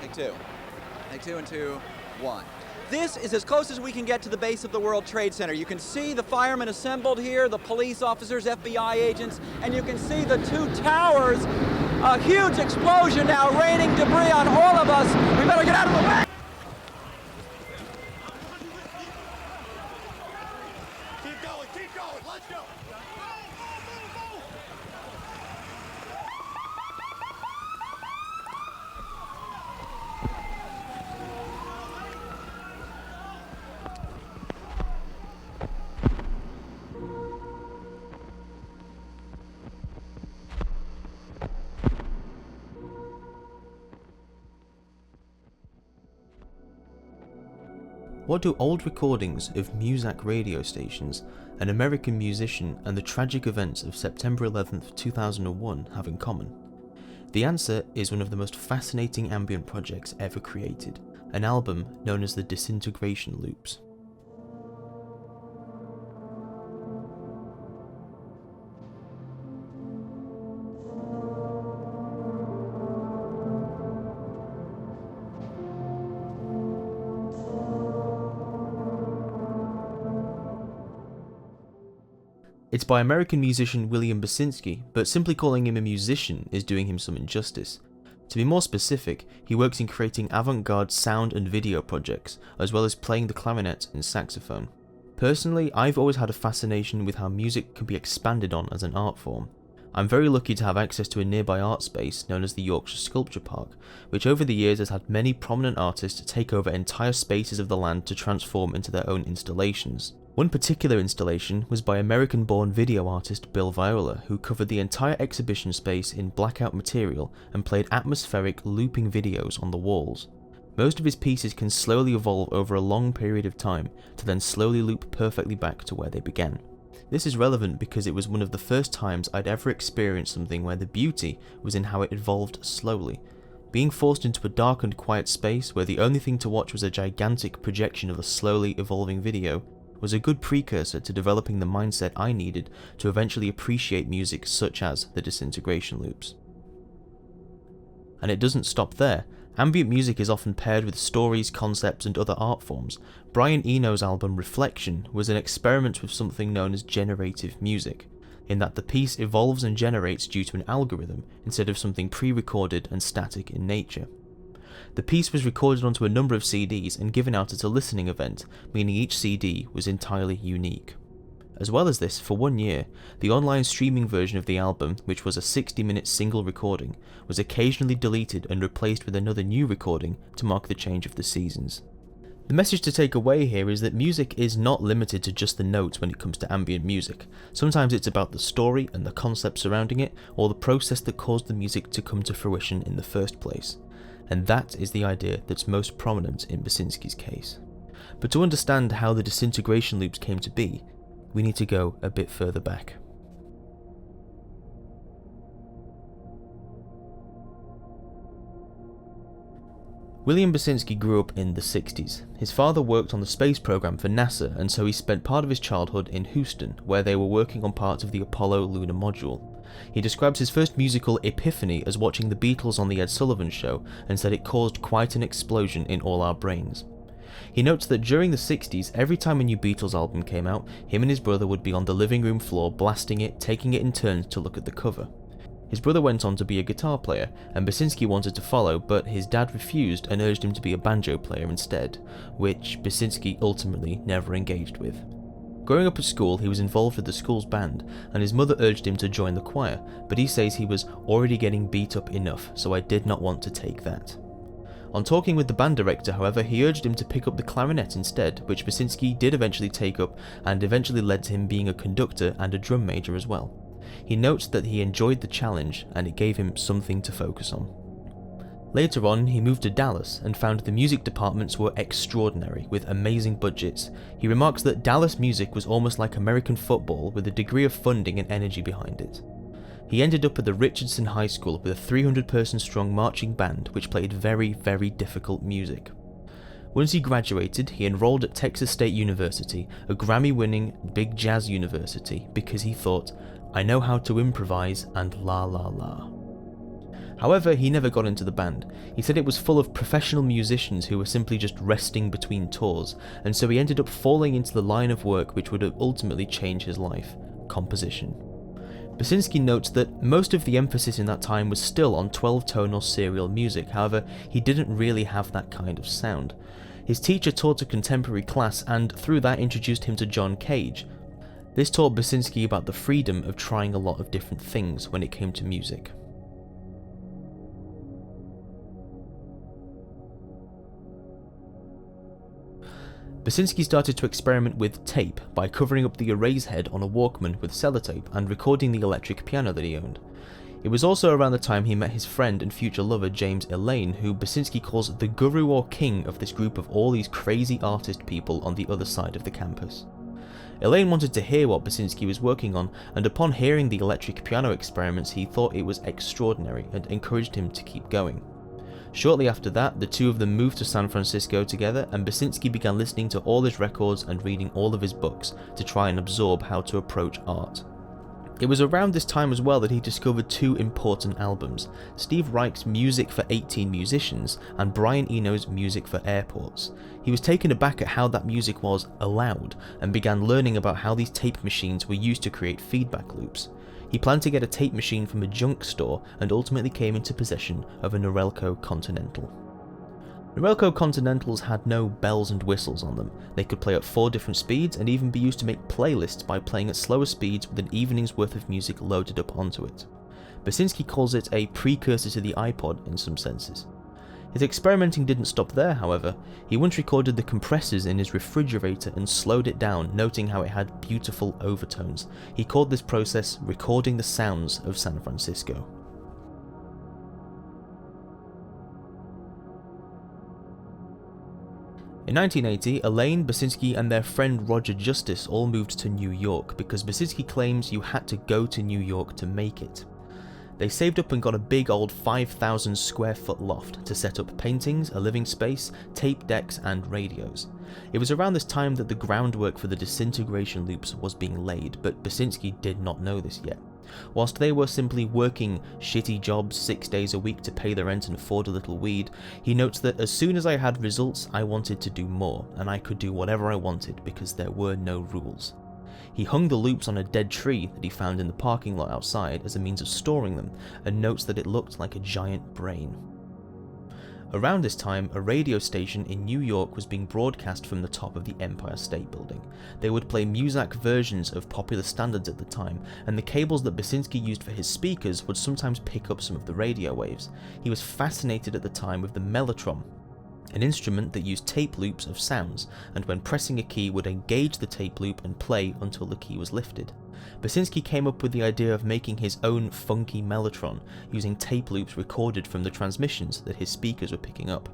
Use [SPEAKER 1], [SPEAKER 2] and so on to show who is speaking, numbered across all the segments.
[SPEAKER 1] Take two. Take two and 2, 1. This is as close as we can get to the base of the World Trade Center. You can see the firemen assembled here, the police officers, FBI agents, and you can see the two towers. A huge explosion now, raining debris on all of us. We better get out of the way.
[SPEAKER 2] Keep going, let's go.
[SPEAKER 3] What do old recordings of Muzak radio stations, an American musician, and the tragic events of September 11th, 2001 have in common? The answer is one of the most fascinating ambient projects ever created, an album known as the Disintegration Loops. It's by American musician William Basinski, but simply calling him a musician is doing him some injustice. To be more specific, he works in creating avant-garde sound and video projects, as well as playing the clarinet and saxophone. Personally, I've always had a fascination with how music can be expanded on as an art form. I'm very lucky to have access to a nearby art space known as the Yorkshire Sculpture Park, which over the years has had many prominent artists take over entire spaces of the land to transform into their own installations. One particular installation was by American-born video artist Bill Viola, who covered the entire exhibition space in blackout material and played atmospheric looping videos on the walls. Most of his pieces can slowly evolve over a long period of time to then slowly loop perfectly back to where they began. This is relevant because it was one of the first times I'd ever experienced something where the beauty was in how it evolved slowly. Being forced into a dark and quiet space where the only thing to watch was a gigantic projection of a slowly evolving video was a good precursor to developing the mindset I needed to eventually appreciate music such as the Disintegration Loops. And it doesn't stop there. Ambient music is often paired with stories, concepts, and other art forms. Brian Eno's album Reflection was an experiment with something known as generative music, in that the piece evolves and generates due to an algorithm instead of something pre-recorded and static in nature. The piece was recorded onto a number of CDs and given out at a listening event, meaning each CD was entirely unique. As well as this, for 1 year, the online streaming version of the album, which was a 60-minute single recording, was occasionally deleted and replaced with another new recording to mark the change of the seasons. The message to take away here is that music is not limited to just the notes when it comes to ambient music. Sometimes it's about the story and the concept surrounding it, or the process that caused the music to come to fruition in the first place. And that is the idea that's most prominent in Basinski's case. But to understand how the Disintegration Loops came to be, we need to go a bit further back. William Basinski grew up in the 60s. His father worked on the space program for NASA, and so he spent part of his childhood in Houston, where they were working on parts of the Apollo lunar module. He describes his first musical epiphany as watching the Beatles on the Ed Sullivan Show, and said it caused quite an explosion in all our brains. He notes that during the 60s, every time a new Beatles album came out, him and his brother would be on the living room floor blasting it, taking it in turns to look at the cover. His brother went on to be a guitar player, and Basinski wanted to follow, but his dad refused and urged him to be a banjo player instead, which Basinski ultimately never engaged with. Growing up at school, he was involved with the school's band, and his mother urged him to join the choir, but he says he was already getting beat up enough, so I did not want to take that. On talking with the band director, however, he urged him to pick up the clarinet instead, which Basinski did eventually take up, and eventually led to him being a conductor and a drum major as well. He notes that he enjoyed the challenge, and it gave him something to focus on. Later on, he moved to Dallas and found the music departments were extraordinary, with amazing budgets. He remarks that Dallas music was almost like American football, with a degree of funding and energy behind it. He ended up at the Richardson High School with a 300-person strong marching band which played very, very difficult music. Once he graduated, he enrolled at Texas State University, a Grammy-winning big jazz university, because he thought, I know how to improvise and la la la. However, he never got into the band. He said it was full of professional musicians who were simply just resting between tours, and so he ended up falling into the line of work which would ultimately change his life: composition. Basinski notes that most of the emphasis in that time was still on 12-tone or serial music, however, he didn't really have that kind of sound. His teacher taught a contemporary class and through that introduced him to John Cage. This taught Basinski about the freedom of trying a lot of different things when it came to music. Basinski started to experiment with tape by covering up the erase head on a Walkman with sellotape and recording the electric piano that he owned. It was also around the time he met his friend and future lover James Elaine, who Basinski calls the guru or king of this group of all these crazy artist people on the other side of the campus. Elaine wanted to hear what Basinski was working on, and upon hearing the electric piano experiments he thought it was extraordinary and encouraged him to keep going. Shortly after that, the two of them moved to San Francisco together, and Basinski began listening to all his records and reading all of his books to try and absorb how to approach art. It was around this time as well that he discovered two important albums: Steve Reich's Music for 18 Musicians and Brian Eno's Music for Airports. He was taken aback at how that music was allowed, and began learning about how these tape machines were used to create feedback loops. He planned to get a tape machine from a junk store and ultimately came into possession of a Norelco Continental. Norelco Continentals had no bells and whistles on them. They could play at 4 different speeds and even be used to make playlists by playing at slower speeds with an evening's worth of music loaded up onto it. Basinski calls it a precursor to the iPod in some senses. His experimenting didn't stop there, however. He once recorded the compressors in his refrigerator and slowed it down, noting how it had beautiful overtones. He called this process recording the sounds of San Francisco. In 1980, Elaine, Basinski and their friend Roger Justice all moved to New York because Basinski claims you had to go to New York to make it. They saved up and got a big old 5,000 square foot loft to set up paintings, a living space, tape decks and radios. It was around this time that the groundwork for the Disintegration Loops was being laid, but Basinski did not know this yet. Whilst they were simply working shitty jobs 6 days a week to pay the rent and afford a little weed, he notes that as soon as I had results I wanted to do more, and I could do whatever I wanted because there were no rules. He hung the loops on a dead tree that he found in the parking lot outside as a means of storing them, and notes that it looked like a giant brain. Around this time, a radio station in New York was being broadcast from the top of the Empire State Building. They would play Muzak versions of popular standards at the time, and the cables that Basinski used for his speakers would sometimes pick up some of the radio waves. He was fascinated at the time with the mellotron, an instrument that used tape loops of sounds, and when pressing a key would engage the tape loop and play until the key was lifted. Basinski came up with the idea of making his own funky mellotron, using tape loops recorded from the transmissions that his speakers were picking up.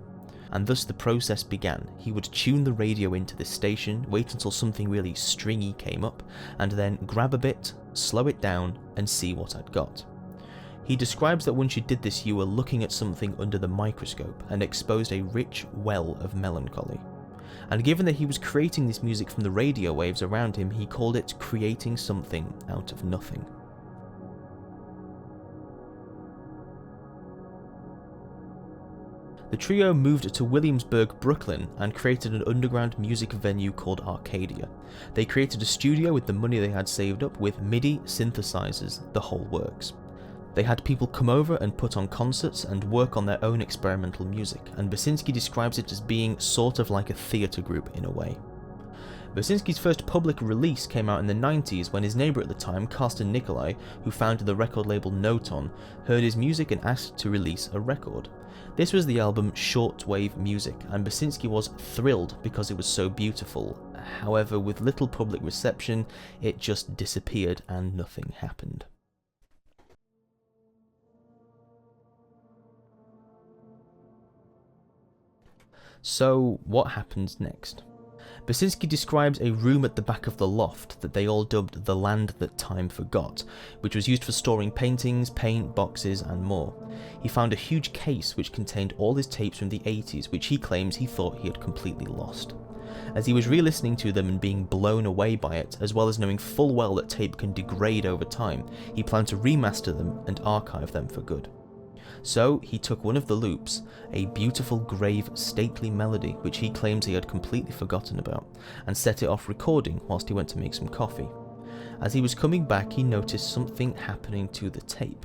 [SPEAKER 3] And thus the process began. He would tune the radio into this station, wait until something really stringy came up, and then grab a bit, slow it down, and see what I'd got. He describes that once you did this you were looking at something under the microscope and exposed a rich well of melancholy. And given that he was creating this music from the radio waves around him, he called it creating something out of nothing. The trio moved to Williamsburg, Brooklyn, and created an underground music venue called Arcadia. They created a studio with the money they had saved up with MIDI synthesizers, the whole works. They had people come over and put on concerts and work on their own experimental music, and Basinski describes it as being sort of like a theatre group in a way. Basinski's first public release came out in the 90s when his neighbour at the time, Carsten Nicolai, who founded the record label Noton, heard his music and asked to release a record. This was the album Shortwave Music, and Basinski was thrilled because it was so beautiful. However, with little public reception, it just disappeared and nothing happened. So, what happened next? Basinski describes a room at the back of the loft that they all dubbed the land that time forgot, which was used for storing paintings, paint, boxes and more. He found a huge case which contained all his tapes from the 80s, which he claims he thought he had completely lost. As he was re-listening to them and being blown away by it, as well as knowing full well that tape can degrade over time, he planned to remaster them and archive them for good. So he took one of the loops, a beautiful, grave, stately melody which he claims he had completely forgotten about, and set it off recording whilst he went to make some coffee. As he was coming back, he noticed something happening to the tape.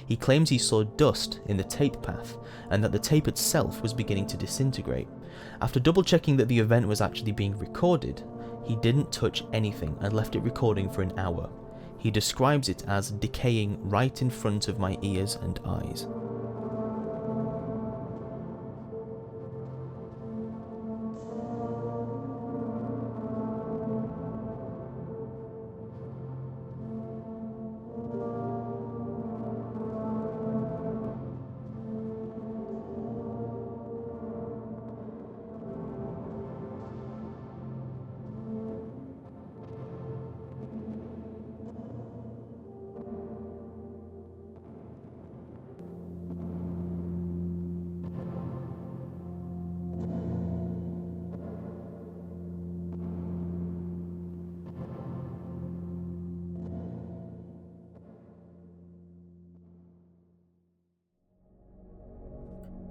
[SPEAKER 3] He claims he saw dust in the tape path, and that the tape itself was beginning to disintegrate. After double checking that the event was actually being recorded, he didn't touch anything and left it recording for an hour. He describes it as decaying right in front of my ears and eyes.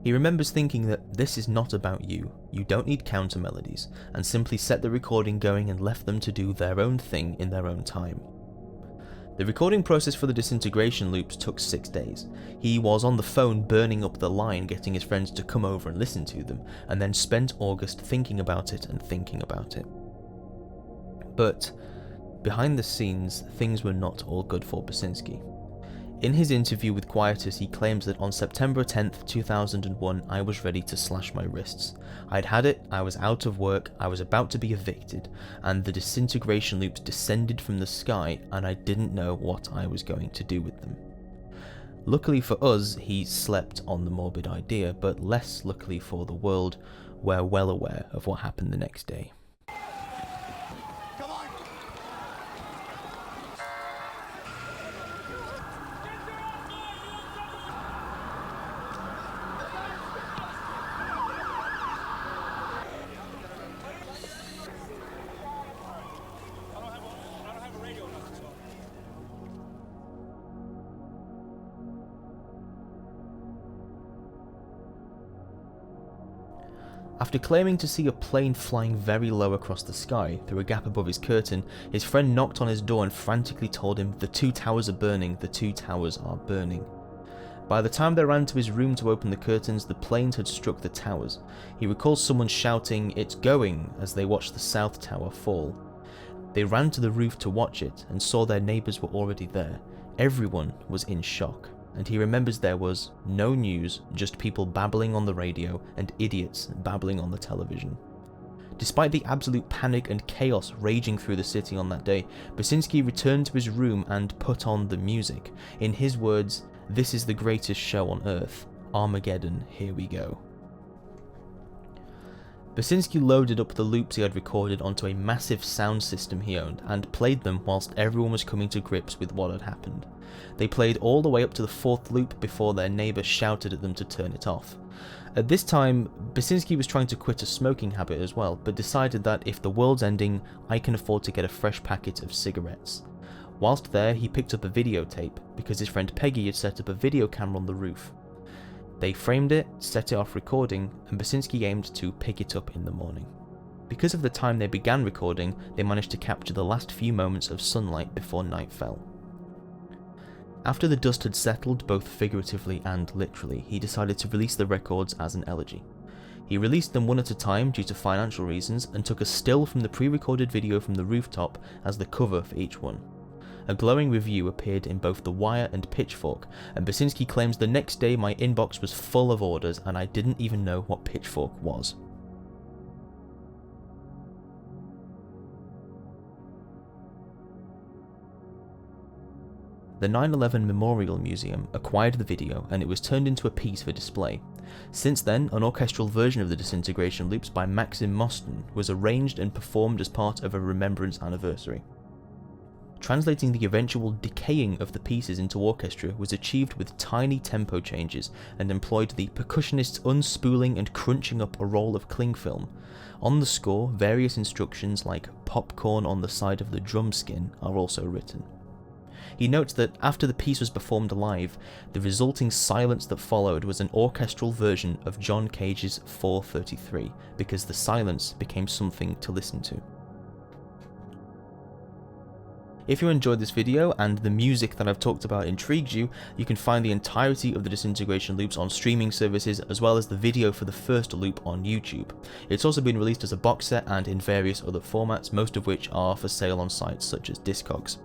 [SPEAKER 3] He remembers thinking that this is not about you don't need counter melodies, and simply set the recording going and left them to do their own thing in their own time. The recording process for the Disintegration Loops took 6 days. He was on the phone burning up the line getting his friends to come over and listen to them, and then spent August thinking about it and thinking about it. But behind the scenes, things were not all good for Basinski. In his interview with Quietus, he claims that on September 10th, 2001, I was ready to slash my wrists. I'd had it, I was out of work, I was about to be evicted, and the disintegration loops descended from the sky, and I didn't know what I was going to do with them. Luckily for us, he slept on the morbid idea, but less luckily for the world, we're well aware of what happened the next day.
[SPEAKER 2] Come on. I don't have a radio now, so.
[SPEAKER 3] After claiming to see a plane flying very low across the sky through a gap above his curtain, his friend knocked on his door and frantically told him, "The 2 towers are burning, the 2 towers are burning." By the time they ran to his room to open the curtains, the planes had struck the towers. He recalls someone shouting, "It's going," as they watched the south tower fall. They ran to the roof to watch it and saw their neighbours were already there. Everyone was in shock, and he remembers there was no news, just people babbling on the radio and idiots babbling on the television. Despite the absolute panic and chaos raging through the city on that day, Basinski returned to his room and put on the music. In his words, "This is the greatest show on earth. Armageddon, here we go." Basinski loaded up the loops he had recorded onto a massive sound system he owned and played them whilst everyone was coming to grips with what had happened. They played all the way up to the 4th loop before their neighbour shouted at them to turn it off. At this time, Basinski was trying to quit a smoking habit as well, but decided that if the world's ending, I can afford to get a fresh packet of cigarettes. Whilst there, he picked up a videotape because his friend Peggy had set up a video camera on the roof. They framed it, set it off recording, and Basinski aimed to pick it up in the morning. Because of the time they began recording, they managed to capture the last few moments of sunlight before night fell. After the dust had settled, both figuratively and literally, he decided to release the records as an elegy. He released them one at a time due to financial reasons and took a still from the pre-recorded video from the rooftop as the cover for each one. A glowing review appeared in both The Wire and Pitchfork, and Basinski claims the next day my inbox was full of orders and I didn't even know what Pitchfork was. The 9/11 Memorial Museum acquired the video and it was turned into a piece for display. Since then, an orchestral version of the Disintegration Loops by Maxim Mostyn was arranged and performed as part of a remembrance anniversary. Translating the eventual decaying of the pieces into orchestra was achieved with tiny tempo changes and employed the percussionist's unspooling and crunching up a roll of cling film. On the score, various instructions like popcorn on the side of the drum skin are also written. He notes that after the piece was performed live, the resulting silence that followed was an orchestral version of John Cage's 4:33, because the silence became something to listen to. If you enjoyed this video and the music that I've talked about intrigued you, you can find the entirety of the Disintegration Loops on streaming services, as well as the video for the first loop on YouTube. It's also been released as a box set and in various other formats, most of which are for sale on sites such as Discogs.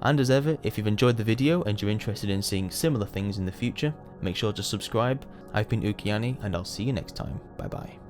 [SPEAKER 3] And as ever, if you've enjoyed the video and you're interested in seeing similar things in the future, make sure to subscribe. I've been ookiiani, and I'll see you next time. Bye bye.